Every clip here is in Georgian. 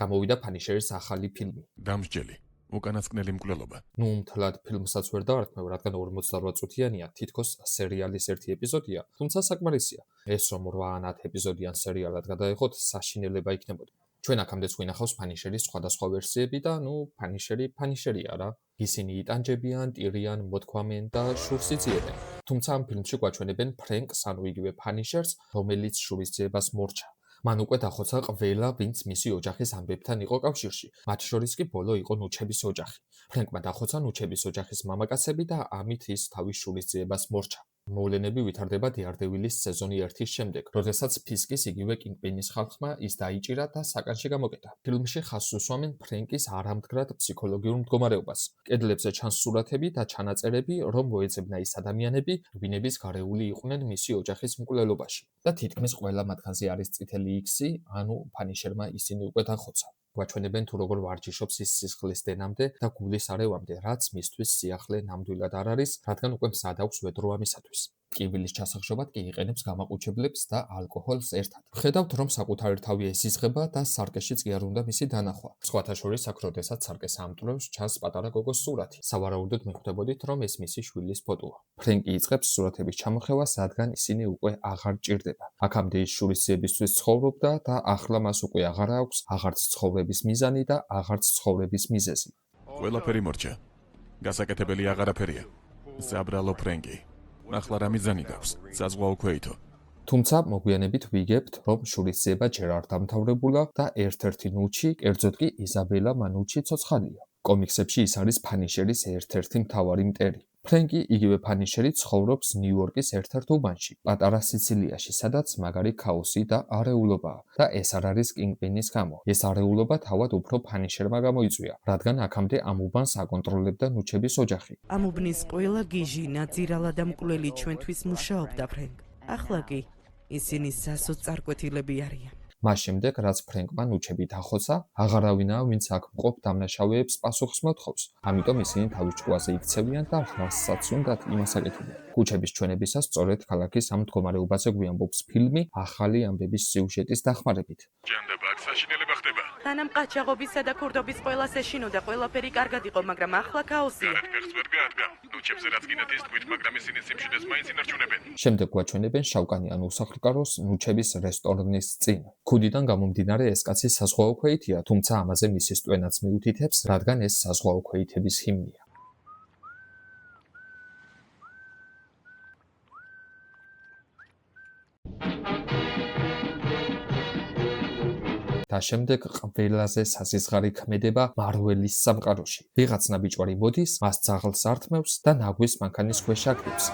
გამოვიდა ფანიშერის ახალი ფილმი. დამსჯელი. უკანასკნელი მკვლელობა. მთლად ფილმსაც ვერ დავარქმევ, რადგან 48 წუთიანია, თითქოს სერიალის ერთი ეპიზოდია, თუმცა საკმარისია. ეს რომ 8 ან 10 ეპიზოდიან სერიალად გადაეღოთ, საშინელება იქნებოდა. ჩვენ აქამდეც ვინახავს ფანიშერის სხვადასხვა ვერსიები და ფანიშერია რა. ისინი იტანჯებიან, ტირიან, მოთქვამენ და შურს იძიებენ. თუმცა ამ ფილმში გვაჩვენებენ ფრენკს, ანუ იგივე ფანიშერს, რომელიც შურისძიებას მორჩა. მან უკვე დახოცა ყველა, ვინც მისი ოჯახის ამბებთან იყო კავშირში. მათ შორის კი ბოლო იყო ნუჩების ოჯახი. ფრენკმა დახოცა ნუჩების ოჯახის მამაკაცები და ამით ის თავის შურისძიებას მორჩა. მოვლენები ვითარდება დეარდევილის სეზონი 1-ის შემდეგ, როდესაც ფისკის იგივე კინგპინის ხალხმა ის დაიჭირა და საკანში გამოკეტა. ფილმში ხაზს უსვამენ ფრენკის არამდგრად ფსიქოლოგიურ მდგომარეობას. კედლებზე ჩანს სურათები და ჩანაწერები, რომ მოეძებნა ის ადამიანები, რბინების გარეული იყვნენ მისი ოჯახის მკვლელობაში. და თითქმის ყველა მათგანზე არის წითელი იქსი, ანუ ფანიშერმა ისინი უკვე დახოცა. გვაჩვენებენ თუ როგორ ვარჯიშობს ის სისხლის დენამდე და გულის არევამდე, რაც მისთვის სიახლე ნამდვილად არ არის, რადგან უკვე მზად აქვს ვედრო ამისათვის. ტკივილის ჩასახშობად კი იყენებს გამაყუჩებლებს და ალკოჰოლს ერთად. ხედავთ, რომ საკუთარი თავი ესიზღება და სარკეშიც კი არ უნდა მისი დანახვა. სხვათა შორის აქ როდესაც სარკეს ამტვრევს, ჩანს პატარა გოგოს სურათი. სავარაუდოდ მიხვდებოდით, რომ ეს მისი შვილის ფოტოა. ფრენკი იწყებს სურათების ჩამოხევას, რადგან ისინი უკვე აღარ ჭირდება. აქამდე ის შურისძიებისთვის ცხოვრობდა და ახლა მას უკვე აღარ აქვს აღარც ცხოვრების მიზანი და აღარც ცხოვრების მიზეზი. ყველაფერი მორჩა. გასაკეთებელი აღარაფერია. ზაბრალო ფრენკი. ახლა რა მიზანი გაქვს? საზღვაო ქვეითო. თუმცა მოგვიანებით ვიგებთ, რომ შურისძიება ჯერ არ დამთავრებულა და ერთ-ერთი ნუჩი, კერძოდ კი იზაბელა მანუჩი ცოცხალია. კომიქსებში ის არის ფანიშერის ერთ-ერთი მთავარი მტერი. ფრენკი იგივე ფანიშერი ცხოვრობს ნიუ-იორკის ერთ-ერთ უბანში, პატარა სიცილიაში, სადაც მაგარი ქაოსი და არეულობაა და ეს არ არის კინგპინის გამო. ეს არეულობა თავად უფრო ფანიშერმა გამოიწვია, რადგან აქამდე ამ უბანს აკონტროლებდა ნუჩების ოჯახი. ამ უბნის ყველა გიჟი, ნაძირალა და მკვლელი ჩვენთვის მუშაობდა, ფრენკ. ახლა კი ისინი სასოც წარკვეთილები არიან. მას შემდეგ, რაც ფრენკმა ნუჩები დახოცა, აღარავინაა, ვინც აქ მყოფ დამნაშავეებს პასუხს მოთხოვს. ამიტომ ისინი თავის ჭკუაზე იქცევიან და რასაც უნდათ იმას აკეთებენ. ქუჩების ჩვენებისას სწორედ ქალაქის ამ მდგომარეობაზე გვიამბობს ფილმი ახალი ამბების სიუჟეტის დახმარებით. ჯანდება, აქ საშინელება ხდება. თანამ ყაჩაღობისა და ქურდობის ყველას ეშინოდა, ყველაფერი კარგად იყო, მაგრამ ახლა ქაოსია. ფეხს ვერ გაადგა. ნუჩებზე რაც გინდათ ის თქვით, მაგრამ ისინი სიმშვიდეს მაინც ინარჩუნებენ. შემდეგ გვაჩვენებენ შავკანიან უსახლკაროს ნუჩების რესტორნის წინ. ქუდიდან გამომდინარე ეს კაცი საზღვაო ქვეითია, თუმცა ამაზე მისი სტვენაც მიუთითებს, რადგან ეს საზღვაო ქვეითების ჰიმნია. და შემდეგ ყველაზე სასიზღარი ქმედება მარველის სამყაროში. ვიღაც ნაბიჯვარი მოდის, მას ძაღლს ართმევს და ნაგვის მანქანის ქვეშ აგდებს.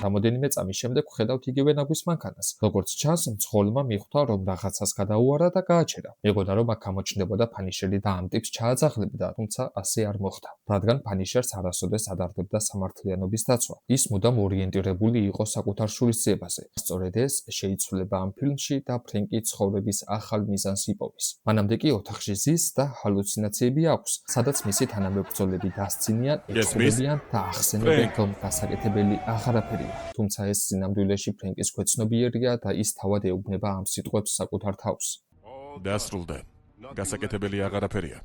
რამოდენიმე წამის შემდეგ ვხედავთ იგივე ნაგვის მანქანას. როგორც ჩანს, მძღოლმა მიხვდა, რომ რაღაცას გადაუარა და გააჩერა. მეგონა, რომ აქ გამოჩნდებოდა ფანიშერი და ამ ტიპს ჩააძაღლებდა, თუმცა ასე არ მოხდა, რადგან ფანიშერს არასოდეს ადარდებდა სამართლიანობის დაცვა. ის მუდამ ორიენტირებული იყო საკუთარ შურისძიებაზე. სწორედ ეს შეიცვლება ამ ფილმში და ფრენკი ცხოვრების ახალ მიზანს იპოვის. მანამდე კი ოთახში ზის და ჰალუცინაციები აქვს, სადაც მისი თანამებრძოლები დასცინიან, ეცნობიან და ახსენებენ, რომ გასაკეთებელი აღარაფერია. თუმცა ეს სინამდვილეში ფრენკის ქვეცნობიერია და ის თავად ეუბნება ამ სიტყვებს საკუთარ თავს. დასრულდა. გასაკეთებელი აღარაფერია.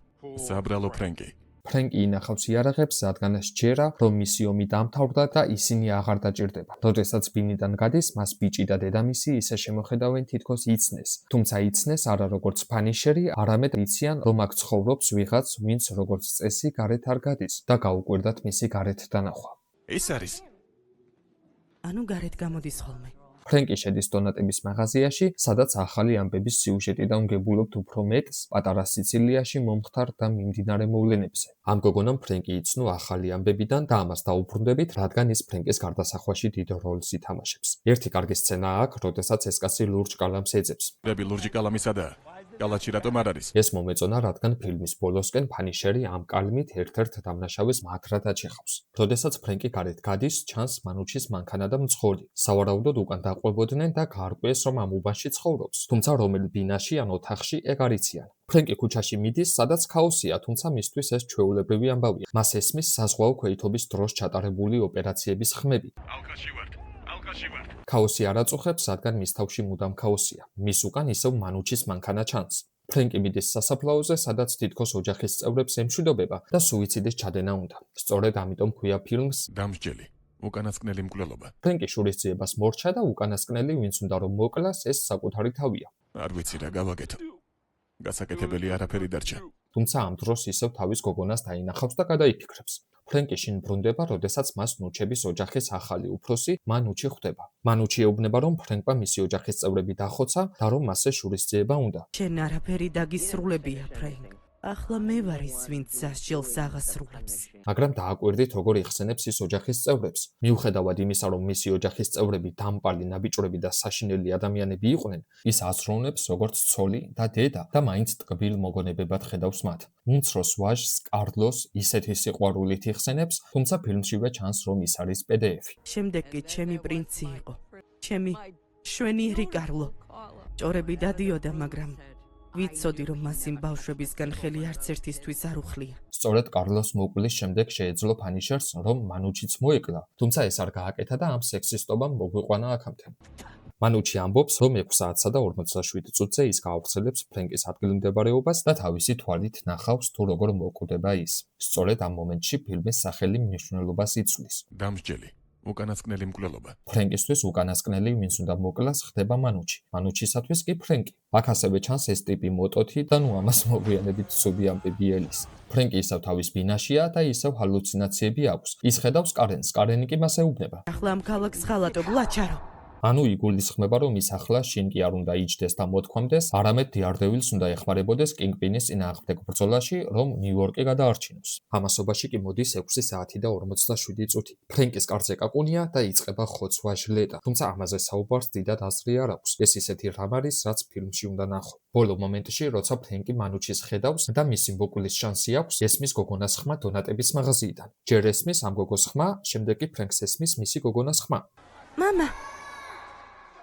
ზაბრალო ფრენკი. ფრენკი ინახავს იარაღებს, რადგან სჯერა, რომ მისი ომი დამთავრდა და ისინი აღარ დაჭირდება. როდესაც ბინიდან გადის, მას ბიჭი და დედამისი ისე შემოხედავენ თითქოს იცნეს. თუმცა იცნეს არა როგორც ფანიშერი, არამედ იციან, რომ აქ ცხოვრობს ვიღაც, ვინც როგორც წესი გარეთ არ გადის და გაუკვირდათ მისი გარეთ დანახვა. ეს არის ანუ გარეთ გამოდის ხოლმე. ფრენკი შედის დონატების მაღაზიაში, სადაც ახალი ამბების სიუჟეტი და უნგებულობთ უფრო მეტს პატარა სიცილიაში მომხდარ და მიმდინარე მოვლენებზე. ამ გოგონამ ფრენკი იცნო ახალი ამბებიდან და ამას დაუბრუნდებით, რადგან ის ფრენკის გარდასახვაში დიდ როლს ითამაშებს. ერთი კარგი სცენაა აქ, როდესაც ეს კაცი ლურჯ კალამს ეძებს. დები ლურჯი კალამი სადაა? კალაჩი რატომ არ არის? ეს მომეწონა, რადგან ფილმის ბოლოსკენ ფანიშერი ამ კალმით ერთ-ერთ დამნაშავეს მათრად აჩეხავს. როდესაც ფრენკი გარეთ გადის, ჩანს მანუჩის მანქანა და მძღოლი. სავარაუდოდ უკან დაყვებოდნენ და გაარკვიეს, რომ ამ უბანში ცხოვრობს, თუმცა რომელ ბინაში ან ოთახში ეგ არ იციან. ფრენკი ქუჩაში მიდის, სადაც ქაოსია, თუმცა მისთვის ეს ჩვეულებრივი ამბავია. მას ესმის საზღვაო ქვეითობის დროს ჩატარებული ოპერაციების ხმები. ალკაში ვარ. ქაოსი არ აწუხებს, რადგან მის თავში მუდამ ქაოსია. მის უკან ისევ მანუჩის მანქანა ჩანს. ფრენკი მიდის სასაფლაოზე, სადაც თითქოს ოჯახის წევრებს ემშვიდობება და სუიციდის ჩადენა უნდა. სწორედ ამიტომ ქვია ფილმს დამსჯელი, უკანასკნელი მკვლელობა. ფრენკი შურისძიებას მორჩა და უკანასკნელი, ვინც უნდა რომ მოკლას, ეს საკუთარი თავია. არ ვიცი რა გავაკეთო. გასაკეთებელი არაფერი დარჩა. თუმცა ამ დროს ისევ თავის გოგონას დაინახავს და გადაიფიქრებს. ფრენკი შინ ბრუნდება, როდესაც მას ნუჩების ოჯახის ახალი უფროსი მანუჩი ხვდება. მანუჩი ეუბნება, რომ ფრენკმა მისი ოჯახის წევრები დახოცა და რომ მასზე შურისძიება უნდა. შენ არაფერი დაგისრულებია, ფრენკ. ახლა მე ვარ ის, ვინც სასჯელს აღასრულებს. მაგრამ დააკვირდით, როგორ იხსენებს ის ოჯახის წევრებს. მიუხედავად იმისა, რომ მისი ოჯახის წევრები დამპალი, ნაბიჭვრები და საშინელი ადამიანები იყვნენ, ის აზროვნებს როგორც ცოლი და დედა და მაინც ტკბილ მოგონებებად ხედავს მათ. უმცროს ვაჟს კარლოს ისეთი სიყვარულით იხსენებს, თუმცა ფილმშივე ჩანს, რომ ის არის პედეეფი. შემდეგ კი ჩემი პრინცი იყო. ჩემი შვენიერი კარლო. ჭორები დადიოდა, მაგრამ ვიცოდი, რომ მას იმ ბავშვებისგან ხელი არც ერთისთვის არ უხლია. სწორედ კარლოს მოკვლის შემდეგ შეეძლო ფანიშერს, რომ მანუჩიც მოეკლა, თუმცა ეს არ გააკეთა და ამ სექსისტობამ მოგვიყვანა აქამდე. მანუჩი ამბობს, რომ 6 საათსა და 47 წუთზე ის გაავრცელებს ფრენკის ადგილმდებარეობას და თავისი თვალით ნახავს, თუ როგორ მოკვდება ის. სწორედ ამ მომენტში ფილმის სახელი მნიშვნელობას იცვლის. დამსჯელი, უკანასკნელი მკვლელობა. ფრენკისთვის უკანასკნელი, ვინც უნდა მოკლას, ხდება მანუჩი. მანუჩისათვის კი ფრენკი. აქ ასევე ჩანს ეს ტიპი მოტოთი და ნუ ამას მოგვიანებით ცუდი ამბებიელის. ფრენკი ისევ თავის ბინაშია და ისევ ჰალუცინაციები აქვს. ის ხედავს კარენს, კარენი კი მას ეუბნება. ახლა ამ ქალაქს ხალატო გლაჩარო. ანუ იგულისხმება, რომ ის ახლა შინ კი არ უნდა იჯდეს და მოთქვამდეს, არამედ დიარდევილს უნდა ეხმარებოდეს კინგპინის წინააღმდეგ ბრძოლაში, რომ ნიუ-იორკი გადაარჩინოს. ამასობაში კი მოდის 6 საათი და 47 წუთი. ფრენკის კარზე კაკუნია და იწყება ხოცვა ჟლეტა. თუმცა ამაზე საუბარს დიდად აზრი არ აქვს. ეს ისეთი რამ არის, რაც ფილმში უნდა ნახო. ბოლო მომენტში, როცა ფრენკი მანუჩის ხედავს და მისი მოკვლის შანსი აქვს, ესმის გოგონას ხმა დონატების მაღაზიიდან. ჯერ ესმის ამ გოგოს ხმა, შემდეგ კი ფრენკს ესმის მისი გოგონას ხმა. მამა,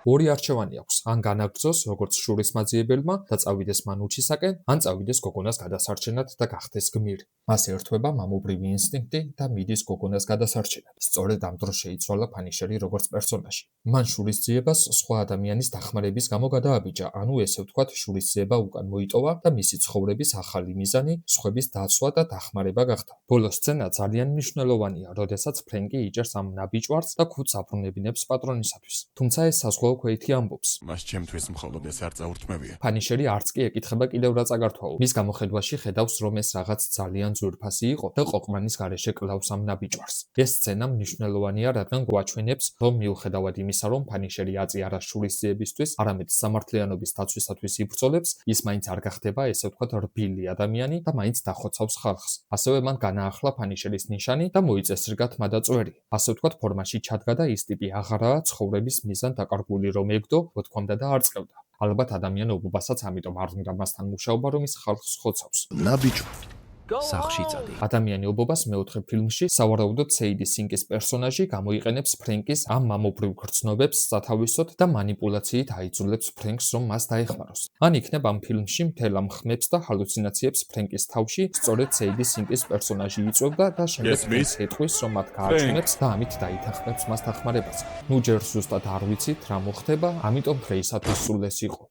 ორი არჩევანი აქვს: ან განაგრძოს როგორც შურისმაძიებელმა და წავიდეს მანუჩისაკენ, ან წავიდეს გოგონას გადასარჩენად და გახდეს გმირი. მას ერთვება მამობრივი ინსტინქტი და მიდის გოგონას გადასარჩენად. სწორედ ამ დროს შეიცვალა ფანიშერი როგორც პერსონაჟი. მან შურისძიებას სხვა ადამიანის დახმარების გამო გადააბიჯა, ანუ ესე ვთქვათ, შურისძიება უკან მოიტოვა და მისი ცხოვრების ახალი მიზანი სხვების დაცვა და დახმარება გახდა. ბოლო სცენა ძალიან მნიშვნელოვანია, როდესაც ფრენკი იჭერს ამ ნაბიჭვარს და ქუდს აბრუნებინებს პატრონისათვის. თუმცა ეს საზღვაო ქვეითი ამბობს. მას ჩემთვის მხოლოდ ეს არ წაურთმევია. ფანიშერი არც კი ეკითხება კიდევ რა წაგართვაო. მის გამოხედვაში ხედავს, რომ ეს რაღაც ძალიან ძვირფასი იყო და ყოყმანის გარეშე კლავს ამ ნაბიჭვარს. ეს სცენა მნიშვნელოვანია, რადგან გვაჩვენებს, რომ მიუხედავად იმისა, რომ ფანიშერი აწიარა შურისძიებისთვის, არამედ სამართლიანობის დაცვისათვის იბრძოლებს, ის მაინც არ გახდება, ესე ვთქვათ, რბილი ადამიანი და მაინც დახოცავს ხალხს. ასევე მან განაახლა ფანიშერის ნიშანი და მოიწესრიგა თმადაწვერი. ასე ვთქვათ, ფორმაში ჩადგა და ის ტიპი აღარაა ცხოვრების მიზან დაკარგული, რომ ეგდო, მოთქვამდა და არ წყევდა. ალბათ ადამიანობასაც ამიტომ არ უნდა მასთან მუშაობა, რომ ის ხალხს ხოცავს. ნაბიჯო სახში წადი. ადამიანობობას მეოთხე ფილმში სავარაუდოდ სეიდი სინკის პერსონაჟი გამოიყენებს ფრენკის ამ მამობრივ გრძნობებს სათავისოდ და მანიპულაციით აიძულებს ფრენკს, რომ მას დაეხმაროს. ან იქნებ ამ ფილმში მთელ ამ ხმებს და ჰალუცინაციებს ფრენკის თავში სწორედ სეიდი სინკის პერსონაჟი იწვევდა და შემდეგ Yes, miss. ეთქვის, რომ მათ გააჩნებს და ამით დაითანხმებს მას დახმარებას. ნუ ჯერ ზუსტად არ ვიცით რა მოხდება, ამიტომ დღეისათვის სულ ეს იყო.